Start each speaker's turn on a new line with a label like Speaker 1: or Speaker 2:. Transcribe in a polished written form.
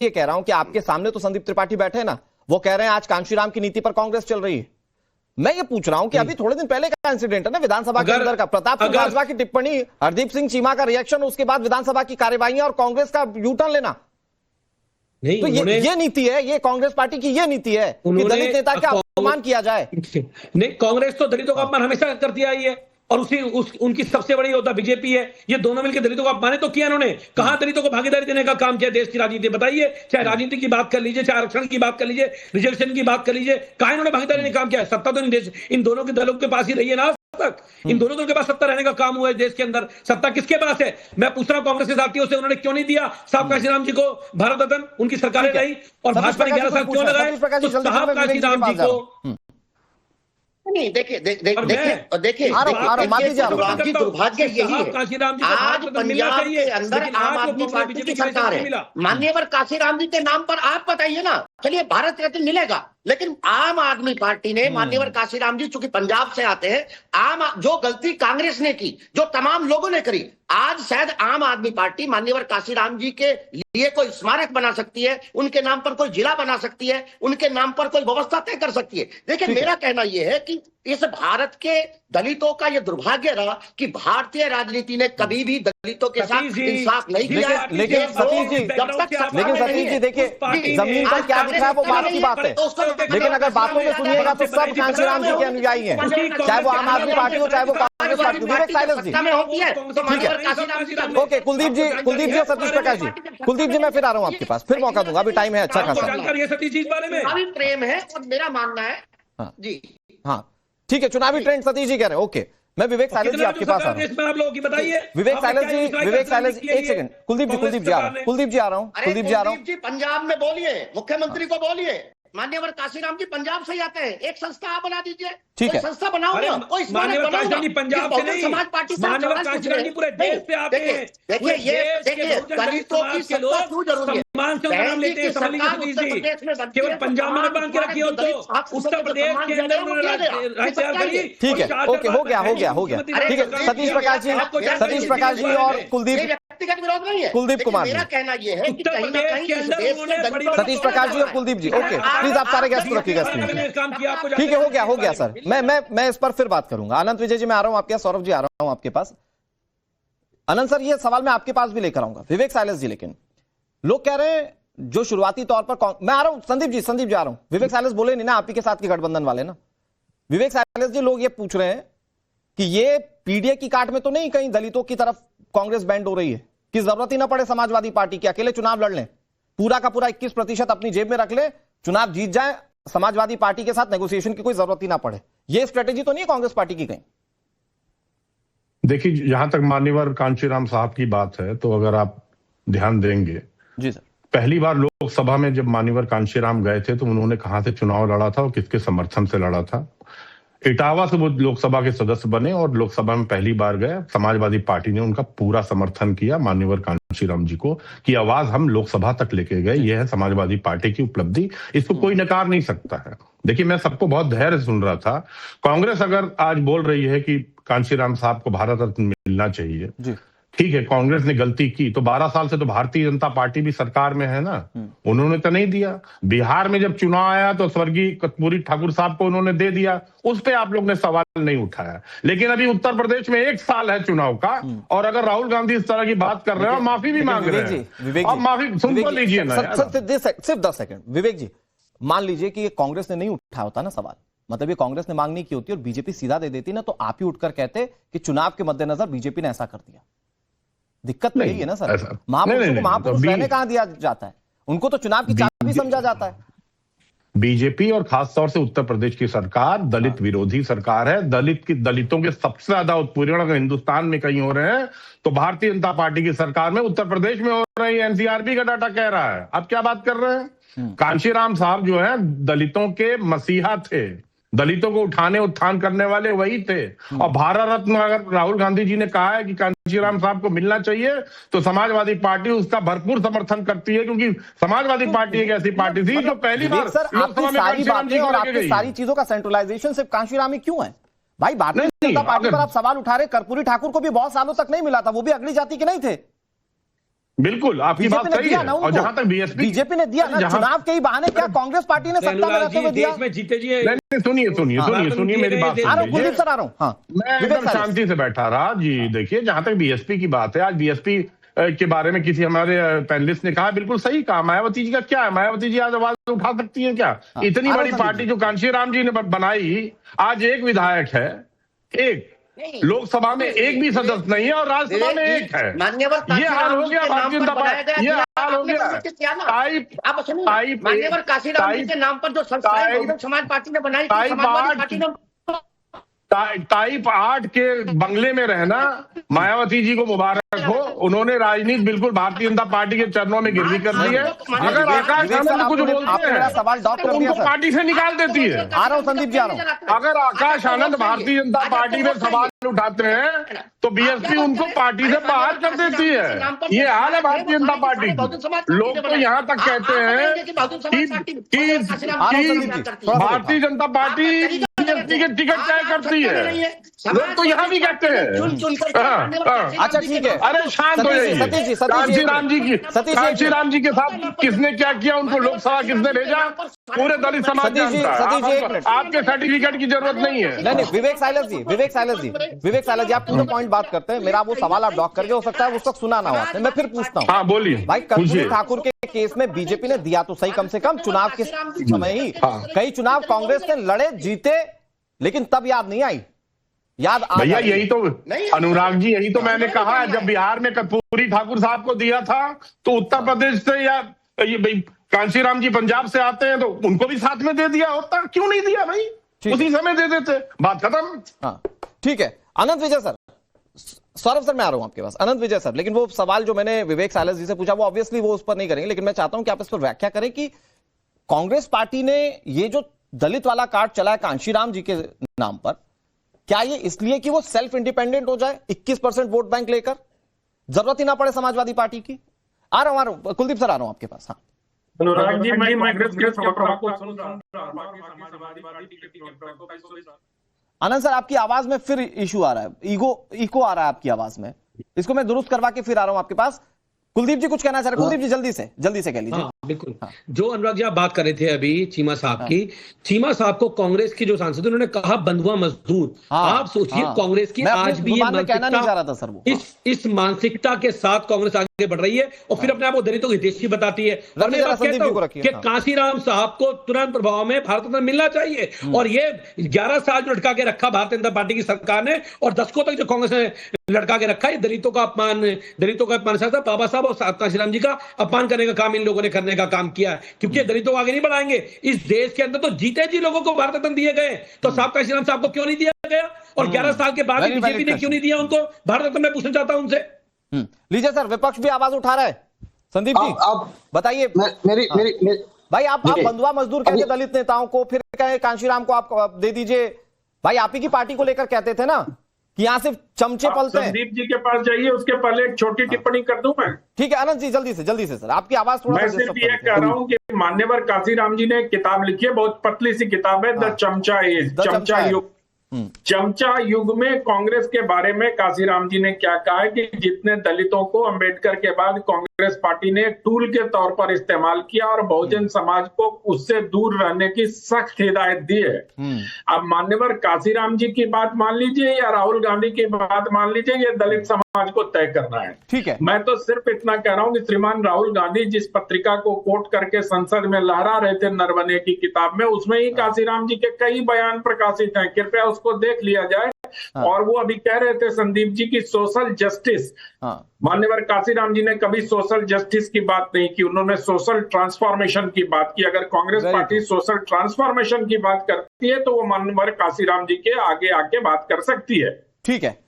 Speaker 1: ये कह रहा हूं कि आपके सामने तो संदीप त्रिपाठी बैठे हैं ना, वो कह रहे हैं आज कांशीराम की नीति पर कांग्रेस चल रही है। मैं ये पूछ रहा हूं कि अभी थोड़े दिन पहले का इंसिडेंट है ना विधानसभा के अंदर का, प्रताप सिंह बाजवा की टिप्पणी, हरदीप सिंह चीमा का रिएक्शन, उसके बाद विधानसभा की कार्यवाही और कांग्रेस का यूटर्न लेना। नहीं, तो ये नीति है, ये कांग्रेस पार्टी की ये नीति है कि दलित नेता का अपमान किया जाए।
Speaker 2: नहीं, कांग्रेस तो दलितों का अपमान हमेशा करती आई है और उनकी सबसे बड़ी योद्धा बीजेपी है। ये दोनों मिलकर दलितों को अपमानित तो किया इन्होंने। कहां दलितों को भागीदारी देने का काम किया देश की राजनीति, बताइए। चाहे राजनीति की बात कर लीजिए, चाहे आरक्षण की बात कर लीजिए, रिजर्वेशन की बात कर लीजिए, कहां इन्होंने भागीदारी ने काम किया? सत्ता तो इन दोनों के दलों के पास ही रही है ना आज तक। इन दोनों दलों के पास सत्ता रहने का काम हुआ है देश के अंदर। सत्ता किसके पास है? मैं पूछ रहा हूं कांग्रेस के साथियों से, उन्होंने क्यों नहीं दिया साहब कांशीराम जी को भारत रत्न? उनकी सरकारें रही और भाजपा ने 11 साल क्यों लगाए? तो साहब कांशीराम जी को
Speaker 3: नहीं, देखिए दुर्भाग्य यही है, आज पंजाब के अंदर आम आदमी पार्टी की सरकार है। माननीय काशीराम जी के नाम पर आप बताइए ना, चलिए भारत रत्न मिलेगा, लेकिन आम आदमी पार्टी ने, माननीय काशीराम जी चूंकि पंजाब से आते हैं, जो गलती कांग्रेस ने की, जो तमाम लोगों ने करी, आज शायद आम आदमी पार्टी माननीय काशीराम जी के लिए कोई स्मारक बना सकती है, उनके नाम पर कोई जिला बना सकती है, उनके नाम पर कोई व्यवस्था तय कर सकती है। देखिए, मेरा कहना यह है कि इस भारत के दलितों का यह दुर्भाग्य रहा कि भारतीय राजनीति ने कभी भी दलितों के साथ इंसाफ नहीं किया।
Speaker 1: लेकिन सतीश जी देखिए, जमीन पर क्या दिख रहा है वो बात की बात है, लेकिन अगर बातों में सुनिएगा तो सब कांशीराम जी के अनुयायी हैं, चाहे वो आम आदमी पार्टी हो चाहे वो कांग्रेस पार्टी। विवेक साइलेंस जी, ठीक है, ओके। कुलदीप जी और सतीश प्रकाश जी, कुलदीप जी मैं फिर आ रहा हूँ आपके पास, फिर मौका दूंगा, अभी टाइम है अच्छा खासा।
Speaker 2: सतीश जी बारे में
Speaker 3: अभी प्रेम है और मेरा मानना है जी,
Speaker 1: हाँ ठीक है, चुनावी ट्रेंड सतीश जी कह रहे हैं, ओके। मैं विवेक साइलेंस जी आपके पास आ रहा हूँ।
Speaker 2: आप लोगों की बताइए,
Speaker 1: विवेक साइलेंस जी एक सेकंड, कुलदीप जी आ रहा हूँ, कुलदीप जी आ रहा हूँ।
Speaker 3: पंजाब में बोलिए, मुख्यमंत्री को बोलिए, माननीय काशीराम जी पंजाब से ही आते हैं, एक संस्था आप बना दीजिए,
Speaker 1: ठीक है,
Speaker 3: संस्था बनाओ ना, कोई
Speaker 2: माननीय काशीराम जी पंजाब से नहीं,
Speaker 3: समाज पार्टी से
Speaker 2: माननीय काशीराम जी पूरे देश से आते हैं।
Speaker 3: देखिए ये दलितों की सत्ता क्यों जरूरी है?
Speaker 2: सम्मान से नाम लेते हैं, केवल पंजाब में बांध के रखी हो तो उत्तर प्रदेश के अंदर राज्य तैयार करिए।
Speaker 1: ठीक है, ओके, हो गया, ठीक है। सतीश प्रकाश जी और कुलदीप,
Speaker 3: व्यक्तिगत विरोध नहीं है,
Speaker 1: कुलदीप कुमार,
Speaker 3: मेरा कहना यह है कि कहीं ना कहीं इस देश में
Speaker 1: सतीश प्रकाश जी और कुलदीप जी, ओके प्लीज आप सारे गैस को रखिएगा स्क्रीन। ठीक है, हो गया सर, मैं इस पर फिर बात करूंगा। अनंत विजय जी मैं आ रहा हूं आपके पास, सौरभ जी आ रहा हूं आपके पास। अनंत सर ये सवाल मैं आपके पास भी लेकर आऊंगा। विवेक साइलेंस जी, लेकिन लोग कह रहे हैं जो शुरुआती तौर पर, मैं आ रहा हूं संदीप जी आ रहा हूं। विवेक साइलेंस बोले नहीं ना, आप ही के साथ के गठबंधन वाले ना। विवेक साइलेंस जी, लोग ये पूछ रहे हैं कि ये पीडीए की काट में तो नहीं कहीं दलितों की तरफ कांग्रेस बैंड हो रही है, कि जरूरत ही ना पड़े समाजवादी पार्टी की, अकेले चुनाव लड़ लें, पूरा का पूरा 21% अपनी जेब में रख ले, चुनाव जीत जाए, समाजवादी पार्टी के साथ नेगोशिएशन की कोई जरूरत ही ना पड़े। ये स्ट्रेटेजी तो नहीं है कांग्रेस पार्टी की कहीं?
Speaker 4: देखिए, जहां तक मान्यवर कांशीराम साहब की बात है, तो अगर आप ध्यान देंगे
Speaker 1: जी सर,
Speaker 4: पहली बार लोकसभा में जब मान्यवर कांशीराम गए थे तो उन्होंने कहां से चुनाव लड़ा था और किसके समर्थन से लड़ा था? इटावा से वो लोकसभा के सदस्य बने और लोकसभा में पहली बार गए। समाजवादी पार्टी ने उनका पूरा समर्थन किया मान्यवर कांशीराम जी को, की आवाज हम लोकसभा तक लेके गए। यह है समाजवादी पार्टी की उपलब्धि, इसको कोई नकार नहीं सकता है। देखिए, मैं सबको बहुत धैर्य सुन रहा था। कांग्रेस अगर आज बोल रही है कि कांशीराम साहब को भारत रत्न मिलना चाहिए, ठीक है, कांग्रेस ने गलती की तो 12 साल से तो भारतीय जनता पार्टी भी सरकार में है ना, उन्होंने तो नहीं दिया। बिहार में जब चुनाव आया तो स्वर्गीय कर्पूरी ठाकुर साहब को उन्होंने दे दिया, उस पे आप लोग ने सवाल नहीं उठाया। लेकिन अभी उत्तर प्रदेश में 1 साल है चुनाव का, और अगर राहुल गांधी इस तरह की बात कर रहे हैं और माफी भी मांग रहे हैं, अब माफी सुन तो लीजिए ना।
Speaker 1: सिर्फ 10 सेकंड विवेक जी, मान लीजिए कि ये कांग्रेस ने नहीं उठाया होता ना सवाल, मतलब ये कांग्रेस ने मांग नहीं की होती और बीजेपी सीधा दे देती ना, तो आप ही उठकर कहते कि चुनाव के मद्देनजर बीजेपी ने ऐसा कर दिया। दिक्कत नहीं है ना सर, महापुरुषों को महापुरुष रहने कहां दिया जाता है, उनको तो चुनाव की चाबी समझा जाता है।
Speaker 4: बीजेपी और खासतौर से उत्तर प्रदेश की सरकार दलित विरोधी सरकार है। दलितों के सबसे ज्यादा उत्पीड़न अगर हिंदुस्तान में कहीं हो रहे हैं तो भारतीय जनता पार्टी की सरकार में उत्तर प्रदेश में हो रही है। एनसीआरबी का डाटा कह रहा है, आप क्या बात कर रहे हैं? कांशीराम साहब जो है दलितों के मसीहा थे, दलितों को उठाने उत्थान करने वाले वही थे। और भारत रत्न अगर राहुल गांधी जी ने कहा है कि कांशीराम साहब को मिलना चाहिए तो समाजवादी पार्टी उसका भरपूर समर्थन करती है, क्योंकि समाजवादी पार्टी एक ऐसी पार्टी थी जो पहली बार
Speaker 1: लोकसभा में सारी बातें और आपकी सारी चीजों का सेंट्रलाइजेशन सिर्फ कांशीराम में क्यों है भाई? भारतीय जनता पार्टी पर आप सवाल उठा रहे, कर्पूरी ठाकुर को भी बहुत सालों तक नहीं मिला था, वो भी अगली जाति के नहीं थे।
Speaker 4: बिल्कुल आपकी बात सही है। और जहां तक
Speaker 1: बीजेपी ने दिया ना चुनाव के ही बहाने, क्या कांग्रेस पार्टी ने सत्ता में रहते हुए दिया?
Speaker 2: में जीते जी
Speaker 4: सुनिए मेरी बात
Speaker 1: कुलदीप सर आ रहा हूँ। हाँ,
Speaker 4: मैं एकदम शांति से बैठा रहा जी। देखिए, जहां तक बीएसपी की बात है, आज बीएसपी के बारे में किसी हमारे पैनलिस्ट ने कहा, बिल्कुल सही कहा। मायावती जी का क्या है, मायावती जी आज आवाज उठा सकती है क्या? इतनी बड़ी पार्टी जो कांशीराम जी ने बनाई, आज एक विधायक है, एक लोकसभा में एक भी सदस्य नहीं है और राज्यसभा में एक है। ये हाल हो गया भारतीय जनता पार्टी, ये हाल हो गया।
Speaker 3: मान्यवर काशीराम जी के नाम पर जो संस्थाएं बहुजन समाज पार्टी ने बनाई, समाजवादी पार्टी ने
Speaker 4: टाइप 8 के बंगले में रहना मायावती जी को मुबारक हो। उन्होंने राजनीति बिल्कुल भारतीय जनता पार्टी के चरणों में गिरवी कर दी है। अगर आकाश आनंद कुछ बोलते हैं
Speaker 1: सवाल ड्रॉप कर दिया,
Speaker 4: उनको पार्टी से निकाल देती है।
Speaker 1: आ रहा हूँ संदीप जी, आ रहा हूँ।
Speaker 4: अगर आकाश आनंद भारतीय जनता पार्टी में सवाल उठाते हैं तो बीएसपी उनको पार्टी से बाहर कर देती है। ये हाल है भारतीय जनता पार्टी की। लोग तो यहाँ तक कहते हैं कि भारतीय जनता पार्टी बीएसपी के टिकट तय करती है। लोग तो यहाँ भी कहते हैं।
Speaker 1: अच्छा ठीक है,
Speaker 4: अरे शांत हो जाइए। कांशीराम जी के साथ किसने क्या किया, उनको लोकसभा किसने भेजा, पूरे दलित समाज जानता है। आपके सर्टिफिकेट की जरूरत नहीं है।
Speaker 1: नहीं, विवेक साइलस जी आप पूरे पॉइंट बात करते हैं। मेरा वो सवाल आप ब्लॉक करके, हो सकता है उस वक्त सुना ना हो आपने, मैं फिर पूछता हूँ।
Speaker 4: हाँ बोलिए
Speaker 1: भाई, कर्पूरी ठाकुर के केस में बीजेपी ने दिया तो सही, कम से कम चुनाव के समय ही कई चुनाव कांग्रेस ने लड़े, जीते, लेकिन तब याद नहीं आई। याद
Speaker 4: भैया यही तो अनुराग जी, यही तो मैंने कहा, जब बिहार में कर्पूरी ठाकुर साहब को दिया था तो उत्तर प्रदेश से या कांशीराम जी पंजाब से आते हैं तो उनको भी साथ में दे दिया होता। क्यों नहीं दिया भाई, उसी समय दे देते, बात खत्म।
Speaker 1: हाँ ठीक है। अनंत विजय सर, सौरभ सर मैं आ रहा हूं आपके पास। अनंत विजय सर, लेकिन वो सवाल जो मैंने विवेक साइलस जी से पूछा वो ऑब्वियसली वो उस पर नहीं करेंगे, लेकिन मैं चाहता हूं कि आप इस पर व्याख्या करें कि कांग्रेस पार्टी ने ये जो दलित वाला कार्ड चला है कांशीराम जी के नाम पर, क्या ये इसलिए कि वो सेल्फ इंडिपेंडेंट हो जाए, 21% वोट बैंक लेकर, जरूरत ही ना पड़े समाजवादी पार्टी की? आ रहा हूं कुलदीप सर, आ रहा हूं आपके पास। हाँ
Speaker 5: अनुराग जी,
Speaker 1: आनंद सर, आपकी आवाज में फिर इशू आ रहा है, इको आ रहा है आपकी आवाज में, इसको मैं दुरुस्त करवा के फिर आ रहा हूं आपके पास। कुलदीप जी कुछ कहना चाह रहे? कुलदीप जी जल्दी से कह लीजिए।
Speaker 2: हाँ, बिल्कुल। हाँ। जो अनुराग जी आप बात कर रहे थे अभी चीमा साहब की, चीमा साहब को कांग्रेस की जो सांसद उन्होंने कहा बंधुआ मजदूर। आप सोचिए कांग्रेस की आज भी ये
Speaker 1: कहना नहीं चाह रहा था सर, वो
Speaker 2: इस मानसिकता के साथ कांग्रेस आगे बढ़ रही है और फिर अपने आप को दलितों की हितैषी बताती है। और मैं कहता हूं कि कांशीराम साहब को तुरंत प्रभाव में भारत रत्न मिलना चाहिए। और ये 11 साल जो लटका के रखा भारतीय जनता पार्टी की सरकार ने, और दशकों तक जो कांग्रेस ने लटका के रखा है, दलितों का अपमान बाबा साहब और कांशीराम जी का अपमान करने का काम इन लोगों ने करने का काम किया है, क्योंकि दलितों को आगे नहीं बढ़ाएंगे। इस देश के अंदर तो जीते जी लोगों को भारत रत्न दिए गए, तो साहब कांशीराम साहब को क्यों नहीं दिया गया? और 11 साल के बाद बीजेपी ने क्यों नहीं दिया उनको भारत रत्न? मैं पूछना चाहता हूं उनसे।
Speaker 1: लीजिए सर, विपक्ष भी आवाज उठा रहा है। संदीप जी आप बताइए। भाई आप बंधुआ मजदूर कहते दलित नेताओं को, फिर कहे कांशीराम को आप दे दीजिए। भाई आप ही की पार्टी को लेकर कहते थे ना कि यहाँ सिर्फ चमचे पलते हैं।
Speaker 5: संदीप जी के पास जाइए, उसके पहले एक छोटी टिप्पणी कर दूं मैं।
Speaker 1: ठीक है आनंद जी, जल्दी से सर, आपकी आवाज थोड़ा।
Speaker 5: मैं सिर्फ ये कह रहा हूँ कि मान्यवर काशीराम जी ने एक किताब लिखी है, बहुत पतली सी किताब है, द चमचा एज, चमचा युग। चमचा युग में कांग्रेस के बारे में काशीराम जी ने क्या कहा है कि जितने दलितों को अंबेडकर के बाद कांग्रेस पार्टी ने एक टूल के तौर पर इस्तेमाल किया और बहुजन समाज को उससे दूर रहने की सख्त हिदायत दी है। अब मान्यवर काशीराम जी की बात मान लीजिए या राहुल गांधी की बात मान लीजिए, ये दलित समाज को तय करना है।
Speaker 1: ठीक है,
Speaker 5: मैं तो सिर्फ इतना कह रहा हूं कि श्रीमान राहुल गांधी जिस पत्रिका को कोट करके संसद में लहरा रहे थे नरवणे की किताब में, उसमें ही काशीराम जी के कई बयान प्रकाशित हैं, कृपया उसको देख लिया जाए। और वो अभी कह रहे थे संदीप जी की सोशल जस्टिस, मान्यवर काशीराम जी ने कभी सोशल जस्टिस की बात नहीं की, उन्होंने सोशल ट्रांसफॉर्मेशन की बात की। अगर कांग्रेस पार्टी सोशल ट्रांसफॉर्मेशन की बात करती है तो वो मान्यवर काशीराम जी के आगे आके बात कर सकती है।
Speaker 1: ठीक है।